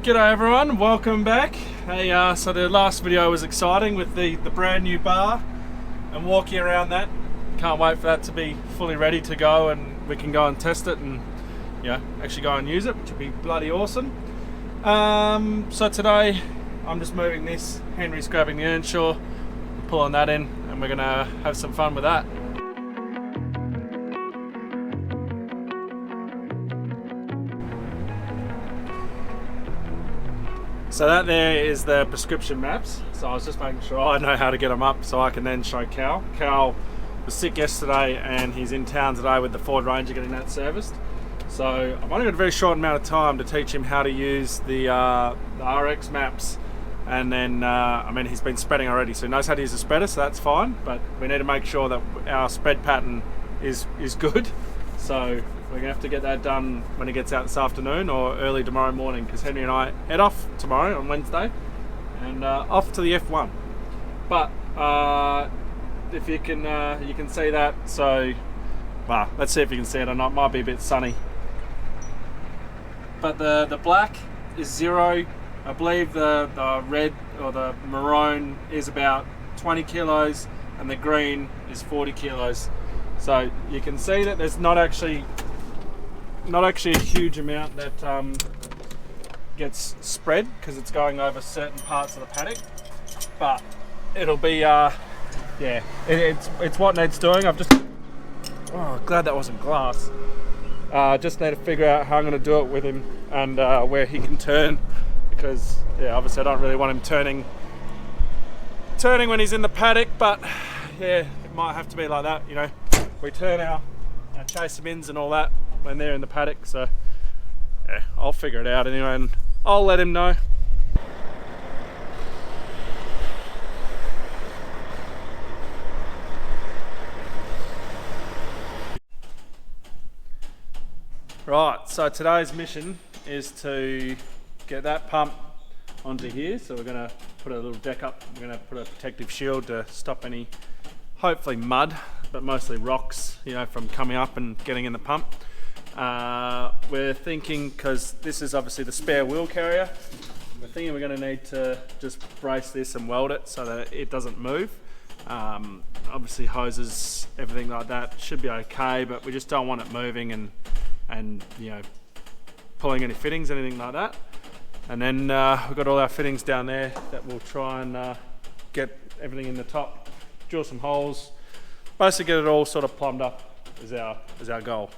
G'day everyone, welcome back. Hey, so the last video was exciting with the brand new bar and walking around that. Can't wait for that to be fully ready to go and we can go and test it and actually go and use it, which would be bloody awesome. So today I'm just moving this. Henry's grabbing the Earnshaw, pulling that in, and we're gonna have some fun with that. So that there is the prescription maps. So I was just making sure I know how to get them up so I can then show Cal. Cal was sick yesterday and he's in town today with the Ford Ranger getting that serviced. So I've only got a very short amount of time to teach him how to use the RX maps. And then, he's been spreading already, so he knows how to use the spreader, so that's fine. But we need to make sure that our spread pattern is good. So we're gonna have to get that done when he gets out this afternoon or early tomorrow morning, because Henry and I head off tomorrow on Wednesday and off to the F1. But if you can see that, so well, let's see if you can see it or not. It might be a bit sunny. But the black is 0. I believe the red or the maroon is about 20 kilos and the green is 40 kilos. So you can see that there's not actually a huge amount that gets spread because it's going over certain parts of the paddock, but it'll be it's what needs doing. Glad that wasn't glass. Just need to figure out how I'm going to do it with him and where he can turn, because obviously I don't really want him turning when he's in the paddock, but it might have to be like that. We turn our chaser bins and all that when they're in the paddock, so I'll figure it out anyway and I'll let him know. Right, so today's mission is to get that pump onto here, so we're going to put a little deck up. We're going to put a protective shield to stop any, hopefully mud, but mostly rocks, from coming up and getting in the pump. We're thinking, because this is obviously the spare wheel carrier, we're thinking we're going to need to just brace this and weld it so that it doesn't move. Obviously hoses, everything like that should be okay, but we just don't want it moving and pulling any fittings, anything like that. And then we've got all our fittings down there that we'll try and get everything in the top, drill some holes, basically get it all sort of plumbed up is our goal.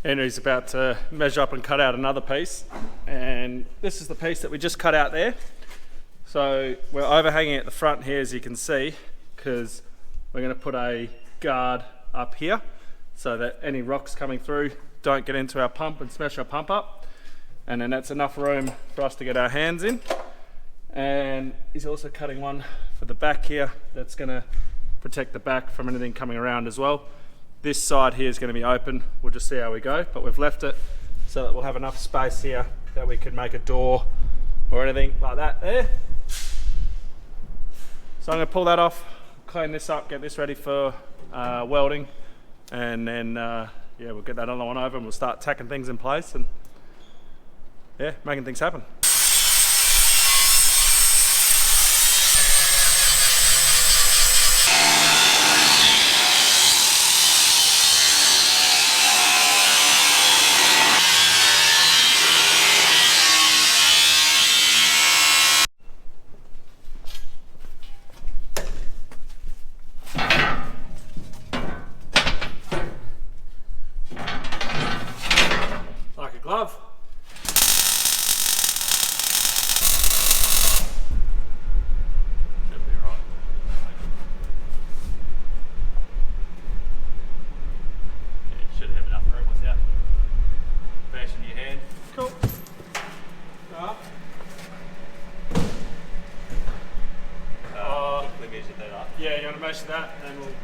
Henry's about to measure up and cut out another piece, and this is the piece that we just cut out there. So we're overhanging at the front here, as you can see, because we're going to put a guard up here so that any rocks coming through don't get into our pump and smash our pump up, and then that's enough room for us to get our hands in. And he's also cutting one for the back here that's going to protect the back from anything coming around as well. This side here is going to be open, we'll just see how we go, but we've left it so that we'll have enough space here that we can make a door or anything like that there. So I'm going to pull that off, clean this up, get this ready for welding, and then we'll get that other one over and we'll start tacking things in place and making things happen. Like a glove. Should be right. You should have enough room without bashing your hand. Cool. Quickly measure that up. Yeah, you want to measure that and then we'll...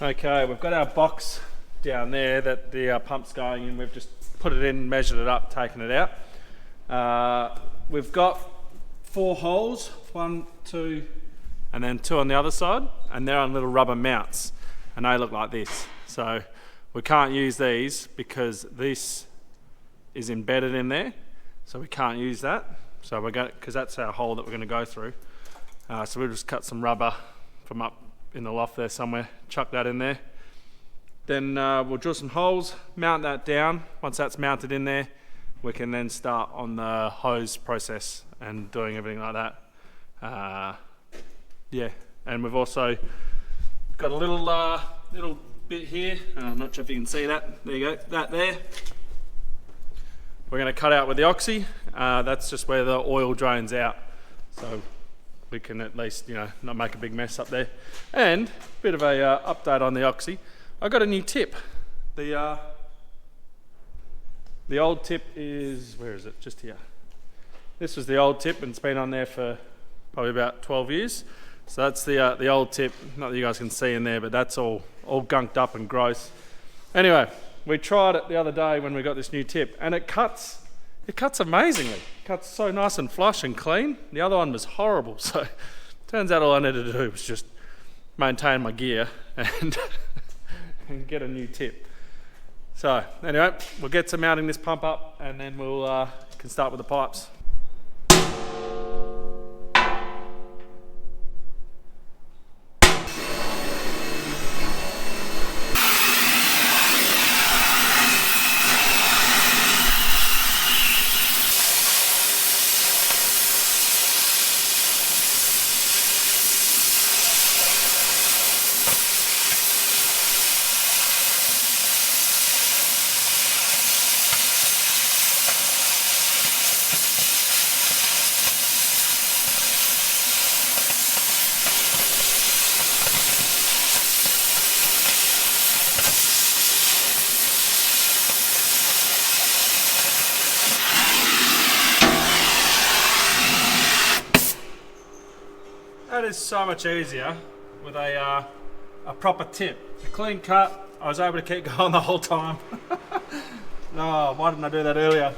Okay, we've got our box down there that the pump's going in. We've just put it in, measured it up, taken it out. We've got 4 holes, 1, 2, and then 2 on the other side, and they're on little rubber mounts, and they look like this. So we can't use these because this is embedded in there, so we can't use that. So we're going, because that's our hole that we're going to go through. So we'll just cut some rubber from up in the loft there somewhere, chuck that in there. Then we'll drill some holes, mount that down. Once that's mounted in there, we can then start on the hose process and doing everything like that. Yeah, and we've also got a little bit here. I'm not sure if you can see that. There you go, that there. We're going to cut out with the oxy. That's just where the oil drains out. So we can at least, not make a big mess up there. And a bit of a update on the oxy. I got a new tip. The old tip is, where is it? Just here. This was the old tip, and it's been on there for probably about 12 years. So that's the old tip. Not that you guys can see in there, but that's all gunked up and gross. Anyway, we tried it the other day when we got this new tip, and it cuts amazingly. It cuts so nice and flush and clean. The other one was horrible, so turns out all I needed to do was just maintain my gear and, and get a new tip. So anyway, we'll get to mounting this pump up, and then we'll can start with the pipes. That is so much easier with a proper tip. A clean cut, I was able to keep going the whole time. Oh, why didn't I do that earlier?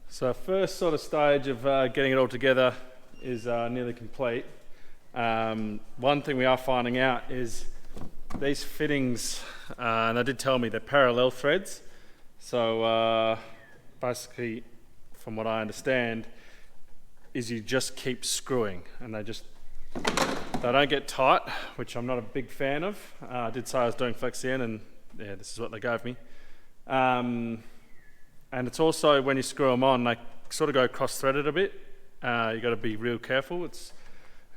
So first sort of stage of getting it all together is nearly complete. One thing we are finding out is these fittings, and they did tell me they're parallel threads. So basically, from what I understand, is you just keep screwing, and they don't get tight, which I'm not a big fan of. I did say I was doing flexi, and yeah, this is what they gave me. And it's also, when you screw them on, they sort of go cross-threaded a bit. You got to be real careful. It's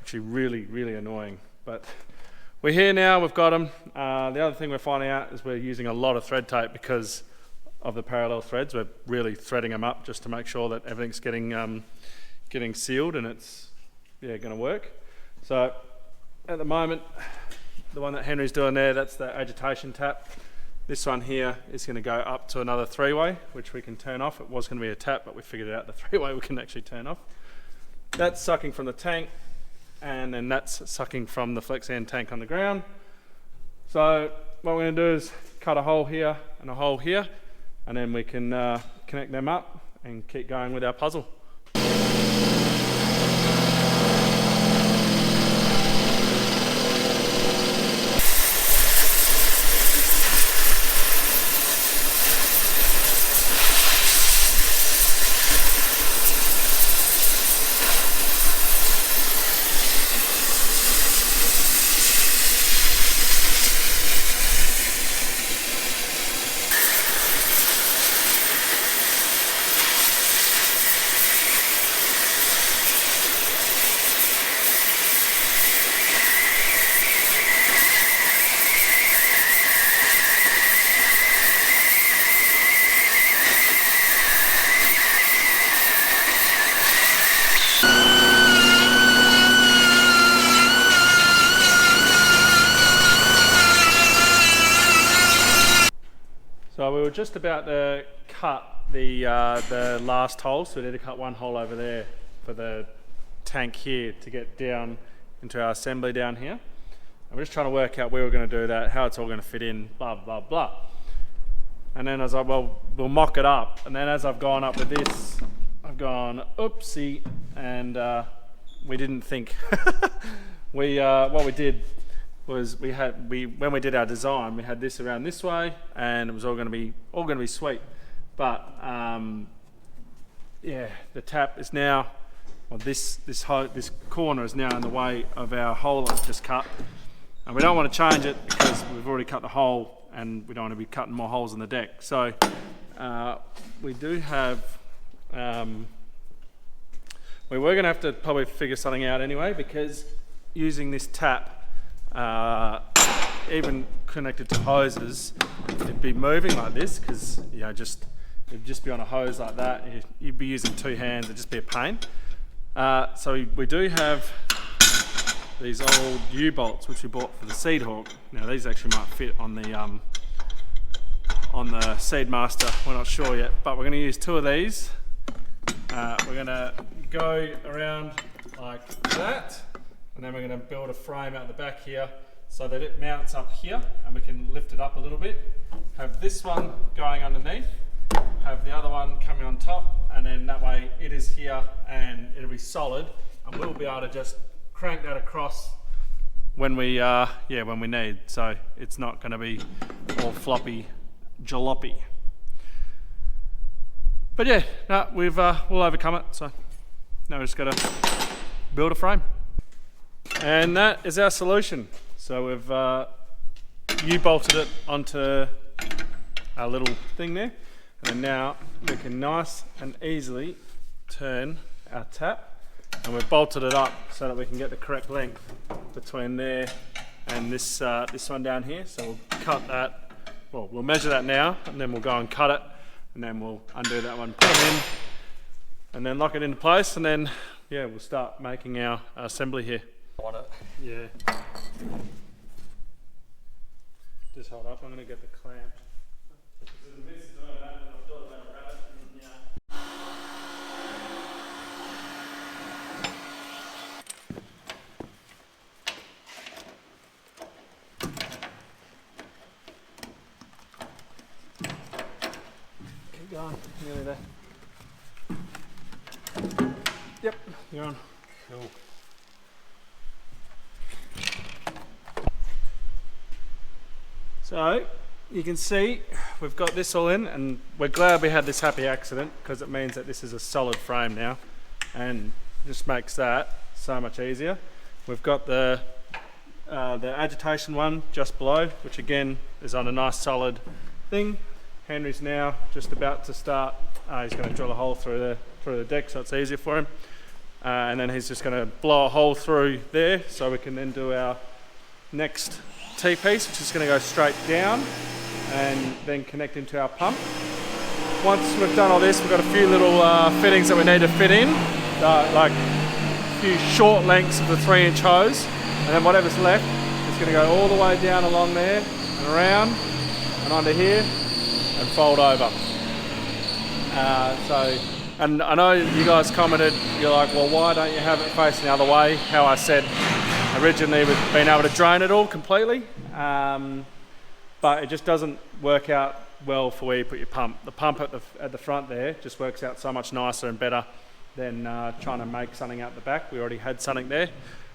actually really, really annoying. But we're here now, we've got them. The other thing we're finding out is we're using a lot of thread tape because of the parallel threads. We're really threading them up just to make sure that everything's getting sealed and it's going to work. So at the moment, the one that Henry's doing there, that's the agitation tap. This one here is going to go up to another 3-way, which we can turn off. It was going to be a tap, but we figured out the 3-way we can actually turn off. That's sucking from the tank, and then that's sucking from the flexi tank on the ground. So what we're going to do is cut a hole here and a hole here, and then we can connect them up and keep going with our puzzle. So we were just about to cut the last hole, so we need to cut one hole over there for the tank here to get down into our assembly down here. And we're just trying to work out where we're going to do that, how it's all going to fit in, blah, blah, blah. And then I was like, well, we'll mock it up. And then as I've gone up with this, I've gone, oopsie, and we didn't think. What we did was when we did our design, we had this around this way, and it was all going to be sweet. But yeah, the tap is now, well, this corner is now in the way of our hole that we've just cut, and we don't want to change it because we've already cut the hole, and we don't want to be cutting more holes in the deck. So we do have. We were going to have to probably figure something out anyway, because using this tap, even connected to hoses, it'd be moving like this, because it'd just be on a hose like that. You'd be using two hands, it'd just be a pain. So we do have these old U-bolts which we bought for the Seed Hawk. Now these actually might fit on the Seedmaster, we're not sure yet, but we're going to use two of these. We're going to go around like that, and then we're going to build a frame out the back here so that it mounts up here, and we can lift it up a little bit. Have this one going underneath, have the other one coming on top, and then that way it is here and it'll be solid, and we'll be able to just crank that across when we need. So it's not going to be all floppy jalopy. But yeah, no, we'll overcome it. So now we've just got to build a frame, and that is our solution. So we've U-bolted it onto our little thing there, and now we can nice and easily turn our tap, and we've bolted it up so that we can get the correct length between there and this one down here. So we'll cut that. Well, we'll measure that now, and then we'll go and cut it. And then we'll undo that one, put them in, and then lock it into place, and then yeah, we'll start making our assembly here. Want it? Yeah. Just hold up, I'm going to get the clamp. Going, nearly there. Yep, you're on. Cool. So you can see we've got this all in, and we're glad we had this happy accident, because it means that this is a solid frame now, and just makes that so much easier. We've got the agitation one just below, which again is on a nice solid thing. Henry's now just about to start. He's going to drill a hole through the deck so it's easier for him, and then he's just going to blow a hole through there so we can then do our next T-piece, which is going to go straight down and then connect into our pump. Once we've done all this, we've got a few little fittings that we need to fit in, like a few short lengths of the 3-inch hose, and then whatever's left is going to go all the way down along there and around and onto here and fold over. And I know you guys commented, you're like, well, why don't you have it facing the other way? How I said originally with being able to drain it all completely, but it just doesn't work out well for where you put your pump. The pump at the front there just works out so much nicer and better than trying to make something out the back. We already had something there,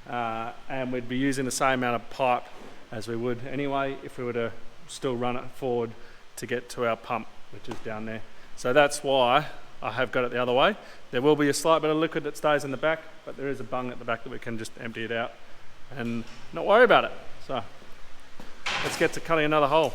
and we'd be using the same amount of pipe as we would anyway if we were to still run it forward to get to our pump, which is down there. So that's why I have got it the other way. There will be a slight bit of liquid that stays in the back, but there is a bung at the back that we can just empty it out and not worry about it. So let's get to cutting another hole.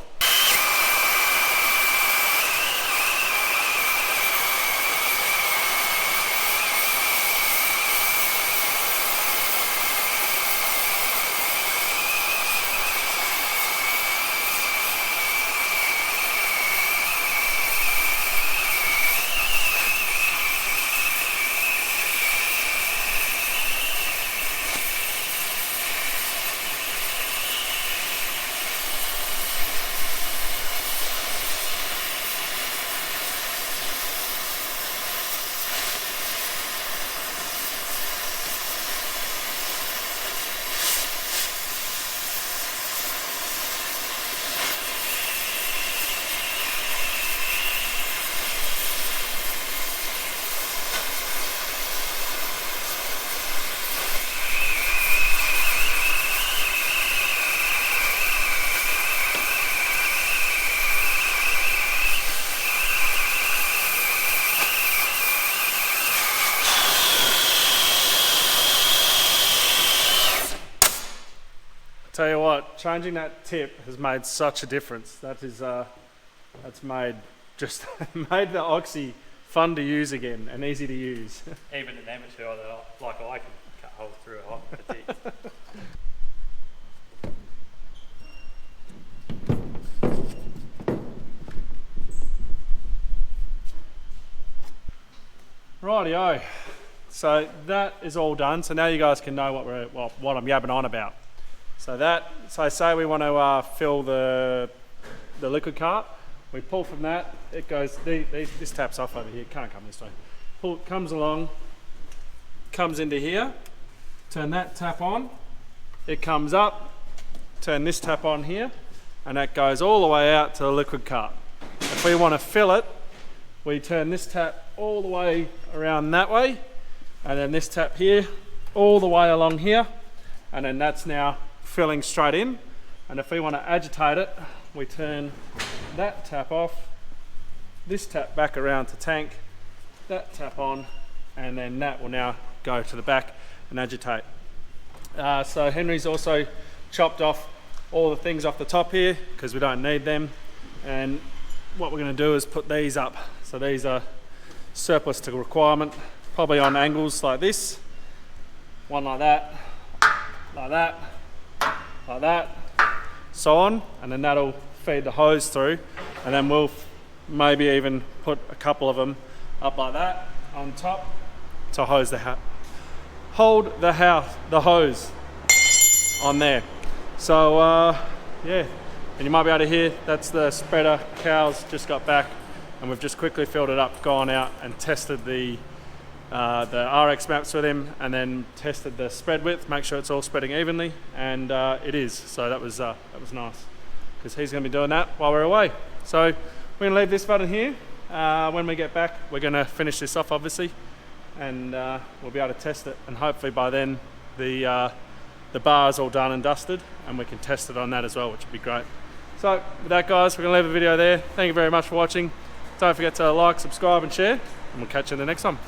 changing that tip has made such a difference. That's made just made the Oxy fun to use again and easy to use. Even an amateur like I can cut holes through a teeth. Rightio. So that is all done. So now you guys can know what I'm yabbing on about. So say we want to fill the liquid cart. We pull from that. It goes. This tap's off over here. It can't come this way. Comes along. Comes into here. Turn that tap on. It comes up. Turn this tap on here, and that goes all the way out to the liquid cart. If we want to fill it, we turn this tap all the way around that way, and then this tap here all the way along here, and then that's now filling straight in. And if we want to agitate it, we turn that tap off, this tap back around to tank, that tap on, and then that will now go to the back and agitate. So Henry's also chopped off all the things off the top here because we don't need them, and what we're going to do is put these up. So these are surplus to requirement, probably on angles like this, one like that, like that, like that, so on, and then that'll feed the hose through, and then we'll maybe even put a couple of them up like that on top to hose the hose on there. So yeah, and you might be able to hear that's the spreader. Cows just got back, and we've just quickly filled it up, gone out and tested the RX maps with him, and then tested the spread width, make sure it's all spreading evenly, and it is. So that was nice, because he's going to be doing that while we're away. So we're going to leave this button here. When we get back, we're going to finish this off, obviously, and we'll be able to test it, and hopefully by then the bar is all done and dusted, and we can test it on that as well, which would be great. So with that, guys, we're going to leave the video there. Thank you very much for watching. Don't forget to like, subscribe and share, and we'll catch you in the next one.